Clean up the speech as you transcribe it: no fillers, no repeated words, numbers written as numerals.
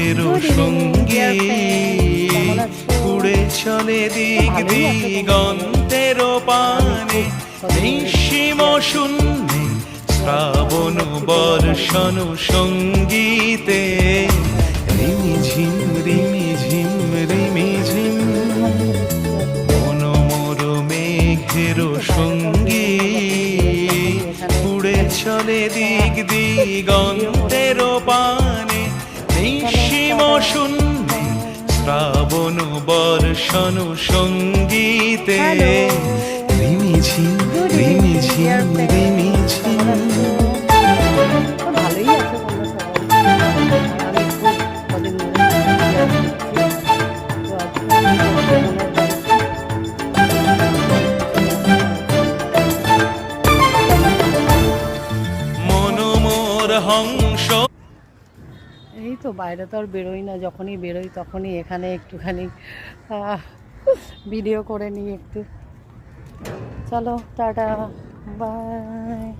মেঘের সঙ্গী উড়ে চলে দিক দিগন্তের পানে নিঃসীম শূন্যে শ্রাবণ বর্ষণ সঙ্গীতে রিমিঝিম রিমিঝিম রিমিঝিম মনোমোর মেঘের সঙ্গী উড়ে চলে দিক দিগন্তের পানে নিঃসীম শূন্যে শ্রাবণ বর্ষণ সঙ্গীতে রিমিঝিম রিমিঝিম রিমিঝিম। ভালোই আছে আমি খুব কদিন মনোমোর হংস। এই তো বাইরে তো আর বেরোই না, যখনই বেরোই তখনই এখানে একটুখানি ভিডিও করে নিই একটু। চলো টাটা বাই।